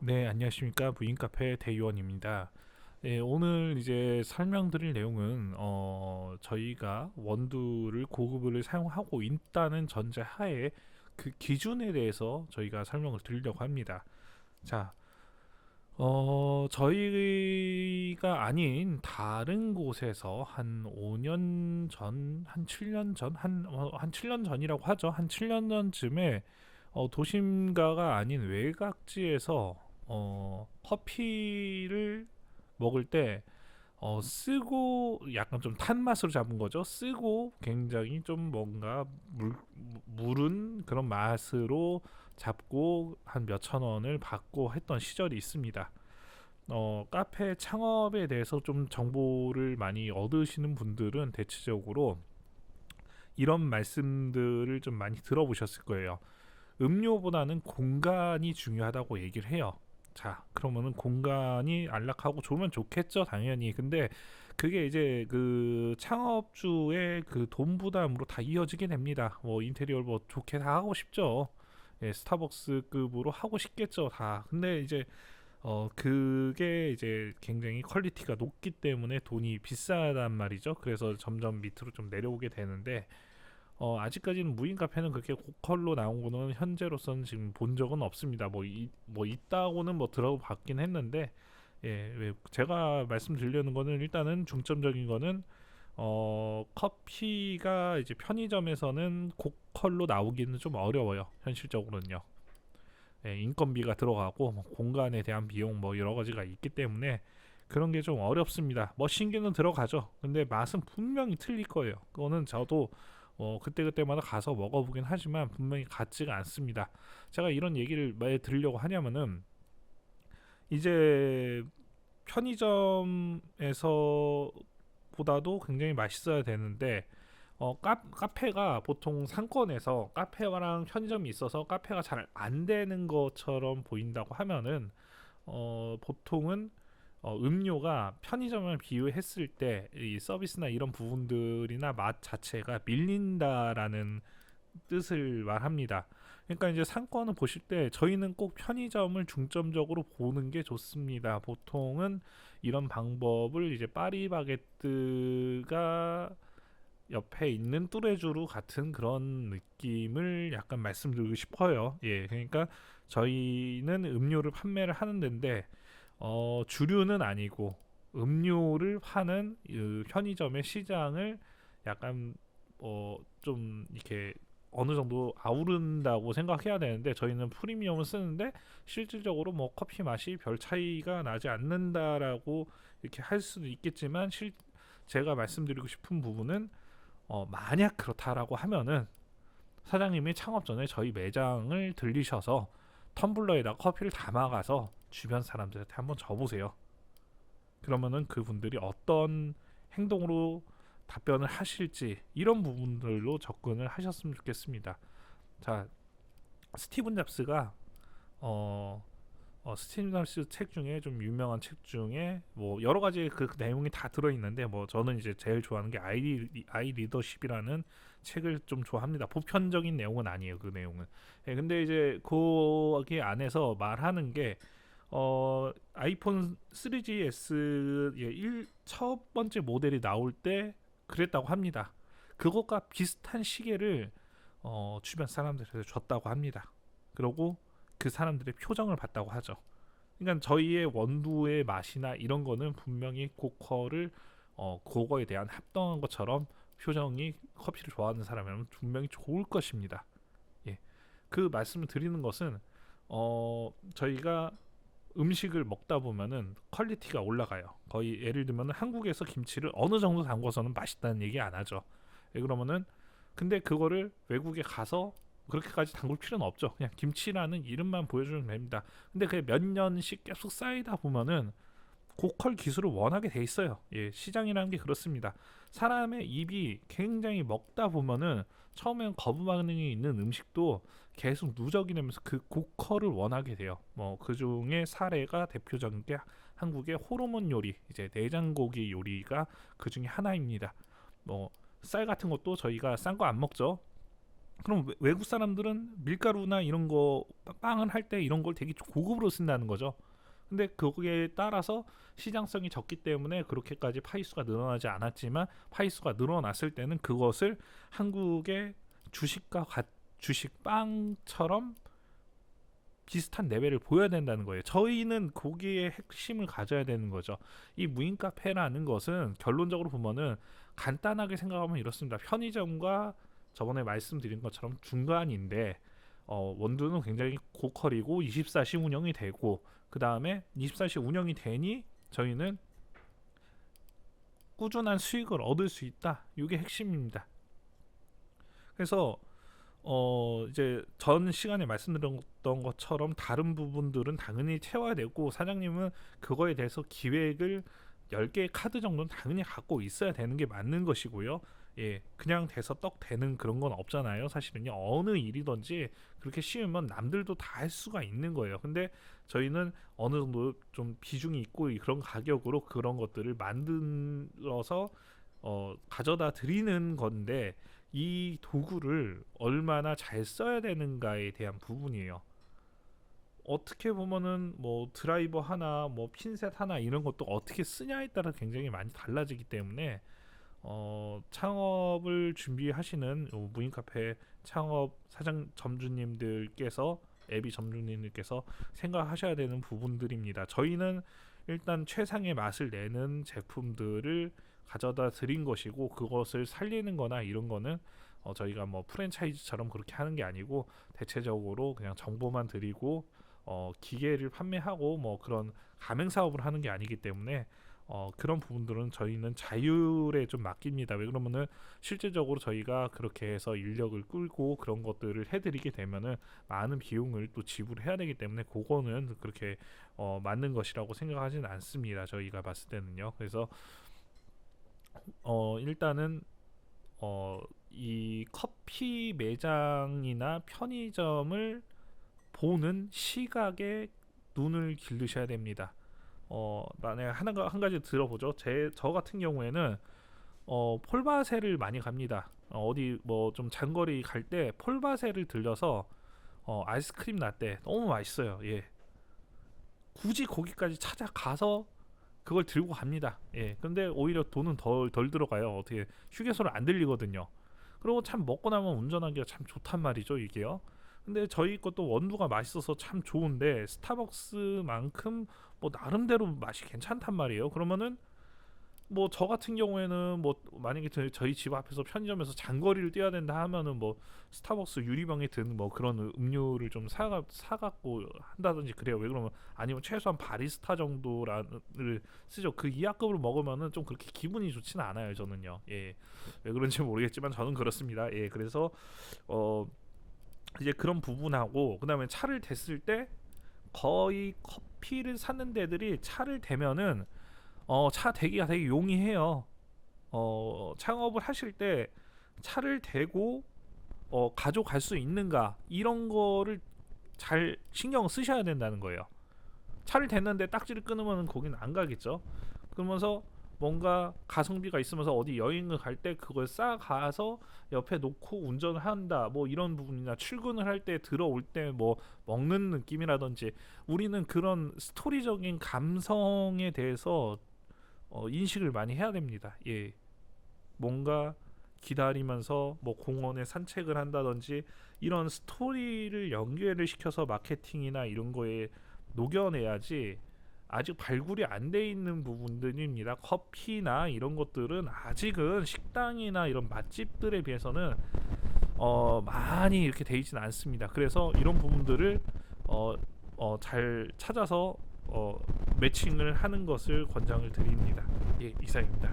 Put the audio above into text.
네, 안녕하십니까. 무인카페 대의원입니다. 예, 오늘 이제 설명드릴 내용은 저희가 원두를 고급을 사용하고 있다는 전제하에 그 기준에 대해서 저희가 설명을 드리려고 합니다. 자, 저희가 아닌 다른 곳에서 한 5년 전, 한 7년 전, 한 7년 전이라고 하죠. 한 7년 전쯤에 도심가가 아닌 외곽지에서 커피를 먹을 때 쓰고 약간 좀 탄 맛으로 잡은 거죠. 쓰고 굉장히 좀 뭔가 물은 그런 맛으로 잡고 한 몇천 원을 받고 했던 시절이 있습니다. 카페 창업에 대해서 좀 정보를 많이 얻으시는 분들은 대체적으로 이런 말씀들을 좀 많이 들어보셨을 거예요. 음료보다는 공간이 중요하다고 얘기를 해요. 자, 그러면은 공간이 안락하고 좋으면 좋겠죠, 당연히. 근데 그게 이제 그 창업주의 그 돈 부담으로 다 이어지게 됩니다. 뭐 인테리어를 뭐 좋게 다 하고 싶죠. 예, 스타벅스급으로 하고 싶겠죠, 다. 근데 이제 그게 이제 굉장히 퀄리티가 높기 때문에 돈이 비싸단 말이죠. 그래서 점점 밑으로 좀 내려오게 되는데 아직까지는 무인 카페는 그렇게 고퀄로 나온 거는 현재로서는 지금 본 적은 없습니다. 뭐 있다고는 뭐 들어봤긴 했는데, 예, 제가 말씀드리려는 거는 일단은 중점적인 거는 커피가 이제 편의점에서는 고퀄로 나오기는 좀 어려워요. 현실적으로는요. 예, 인건비가 들어가고 뭐 공간에 대한 비용 뭐 여러 가지가 있기 때문에 그런 게 좀 어렵습니다. 머신기는 들어가죠. 근데 맛은 분명히 틀릴 거예요. 그거는 저도 그때그때마다 가서 먹어보긴 하지만 분명히 같지가 않습니다. 제가 이런 얘기를 왜 드리려고 하냐면은 이제 편의점에서 보다도 굉장히 맛있어야 되는데 카페가 보통 상권에서 카페랑 편의점이 있어서 카페가 잘 안 되는 것처럼 보인다고 하면은 보통은 음료가 편의점을 비유했을 때 이 서비스나 이런 부분들이나 맛 자체가 밀린다라는 뜻을 말합니다. 그러니까 이제 상권을 보실 때 저희는 꼭 편의점을 중점적으로 보는 게 좋습니다. 보통은 이런 방법을 이제 파리바게뜨가 옆에 있는 뚜레쥬르 같은 그런 느낌을 약간 말씀드리고 싶어요. 예, 그러니까 저희는 음료를 판매를 하는 데인데 주류는 아니고 음료를 파는 그 편의점의 시장을 약간 좀 이렇게 어느 정도 아우른다고 생각해야 되는데 저희는 프리미엄을 쓰는데 실질적으로 뭐 커피 맛이 별 차이가 나지 않는다라고 이렇게 할 수도 있겠지만 제가 말씀드리고 싶은 부분은 만약 그렇다라고 하면은 사장님이 창업 전에 저희 매장을 들리셔서 텀블러에다 커피를 담아가서 주변 사람들한테 한번 줘보세요. 그러면은 그분들이 어떤 행동으로 답변을 하실지 이런 부분들로 접근을 하셨으면 좋겠습니다. 자, 스티븐 잡스가 어, 스티븐 잡스 책 중에 좀 유명한 책 중에 뭐 여러 가지 그 내용이 다 들어 있는데 뭐 저는 이제 제일 좋아하는 게 아이 리더십이라는 책을 좀 좋아합니다. 보편적인 내용은 아니에요, 그 내용은. 예, 근데 이제 거기 안에서 말하는 게 아이폰 3GS 첫 번째 모델이 나올 때 그랬다고 합니다. 그것과 비슷한 시계를 주변 사람들한테 줬다고 합니다. 그리고 그 사람들의 표정을 봤다고 하죠. 그러니까 저희의 원두의 맛이나 이런 거는 분명히 고퀄을 그거에 대한 합당한 것처럼 표정이 커피를 좋아하는 사람이라면 분명히 좋을 것입니다. 예. 그 말씀을 드리는 것은 저희가 음식을 먹다 보면은 퀄리티가 올라가요. 거의 예를 들면 한국에서 김치를 어느 정도 담궈서는 맛있다는 얘기 안 하죠. 예, 그러면은 근데 그거를 외국에 가서 그렇게까지 담글 필요는 없죠. 그냥 김치라는 이름만 보여주면 됩니다. 근데 그게 몇 년씩 계속 쌓이다 보면은 고퀄 기술을 원하게 돼 있어요. 예, 시장이라는 게 그렇습니다. 사람의 입이 굉장히 먹다 보면은 처음엔 거부 반응이 있는 음식도 계속 누적이 되면서 그 고퀄을 원하게 돼요. 뭐 그 중에 사례가 대표적인 게 한국의 호르몬 요리, 이제 내장고기 요리가 그 중에 하나입니다. 뭐 쌀 같은 것도 저희가 싼 거 안 먹죠. 그럼 외국 사람들은 밀가루나 이런 거 빵을 할 때 이런 걸 되게 고급으로 쓴다는 거죠. 근데 거기에 따라서 시장성이 적기 때문에 그렇게까지 파이수가 늘어나지 않았지만, 파이수가 늘어났을 때는 그것을 한국의 주식과 주식 빵처럼 비슷한 레벨을 보여야 된다는 거예요. 저희는 거기에 핵심을 가져야 되는 거죠. 이 무인 카페라는 것은 결론적으로 보면은 간단하게 생각하면 이렇습니다. 편의점과 저번에 말씀드린 것처럼 중간인데, 원두는 굉장히 고퀄이고 24시 운영이 되고, 그 다음에 24시 운영이 되니 저희는 꾸준한 수익을 얻을 수 있다. 이게 핵심입니다. 그래서 이제 전 시간에 말씀드렸던 것처럼 다른 부분들은 당연히 채워야 되고, 사장님은 그거에 대해서 기획을 10개의 카드 정도는 당연히 갖고 있어야 되는 게 맞는 것이고요. 예, 그냥 돼서 떡 되는 그런 건 없잖아요. 사실은요, 어느 일이든지 그렇게 쉬우면 남들도 다 할 수가 있는 거예요. 근데 저희는 어느 정도 좀 비중이 있고 그런 가격으로 그런 것들을 만들어서 가져다 드리는 건데, 이 도구를 얼마나 잘 써야 되는가에 대한 부분이에요. 어떻게 보면은 뭐 드라이버 하나, 뭐 핀셋 하나 이런 것도 어떻게 쓰냐에 따라 굉장히 많이 달라지기 때문에 창업을 준비하시는 무인 카페 창업 사장 점주님들께서, 앱이 점주님들께서 생각하셔야 되는 부분들입니다. 저희는 일단 최상의 맛을 내는 제품들을 가져다 드린 것이고, 그것을 살리는 거나 이런 거는 저희가 뭐 프랜차이즈처럼 그렇게 하는 게 아니고, 대체적으로 그냥 정보만 드리고 기계를 판매하고 뭐 그런 가맹 사업을 하는 게 아니기 때문에 그런 부분들은 저희는 자율에 좀 맡깁니다. 왜 그러면은 실제적으로 저희가 그렇게 해서 인력을 끌고 그런 것들을 해드리게 되면은 많은 비용을 또 지불해야 되기 때문에, 그거는 그렇게 맞는 것이라고 생각하지는 않습니다. 저희가 봤을 때는요. 그래서 일단은 이 커피 매장이나 편의점을 보는 시각에 눈을 기르셔야 됩니다. 만약 한 가지 들어보죠. 저 같은 경우에는 폴바세를 많이 갑니다. 어디 뭐 좀 장거리 갈 때 폴바세를 들려서 아이스크림 라떼 너무 맛있어요. 예, 굳이 거기까지 찾아가서 그걸 들고 갑니다. 예, 근데 오히려 돈은 덜 들어가요. 어떻게 휴게소를 안 들리거든요. 그리고 참 먹고 나면 운전하기가 참 좋단 말이죠, 이게요. 근데 저희 것도 원두가 맛있어서 참 좋은데, 스타벅스만큼 뭐 나름대로 맛이 괜찮단 말이에요. 그러면은 뭐 저 같은 경우에는 뭐 만약에 저희 집 앞에서 편의점에서 장거리를 뛰어야 된다 하면은 뭐 스타벅스 유리병에 든 뭐 그런 음료를 좀 사갖고 한다든지 그래요. 왜 그러면, 아니면 최소한 바리스타 정도를 쓰죠. 그 이하급으로 먹으면은 좀 그렇게 기분이 좋지는 않아요, 저는요. 예, 왜 그런지 모르겠지만 저는 그렇습니다. 예, 그래서 이제 그런 부분하고, 그 다음에 차를 댔을 때 거의 커피를 사는 데들이 차를 대면은 차 대기가 되게 용이해요. 창업을 하실 때 차를 대고 가져갈 수 있는가, 이런 거를 잘 신경 쓰셔야 된다는 거예요. 차를 댔는데 딱지를 끊으면 거기는 안 가겠죠. 그러면서 뭔가 가성비가 있으면서 어디 여행을 갈 때 그걸 싸가서 옆에 놓고 운전을 한다, 뭐 이런 부분이나 출근을 할 때 들어올 때 뭐 먹는 느낌이라든지, 우리는 그런 스토리적인 감성에 대해서 인식을 많이 해야 됩니다. 예, 뭔가 기다리면서 뭐 공원에 산책을 한다든지 이런 스토리를 연결을 시켜서 마케팅이나 이런 거에 녹여내야지, 아직 발굴이 안 돼 있는 부분들입니다. 커피나 이런 것들은 아직은 식당이나 이런 맛집들에 비해서는 많이 이렇게 돼 있지는 않습니다. 그래서 이런 부분들을 잘 찾아서 매칭을 하는 것을 권장을 드립니다. 예, 이상입니다.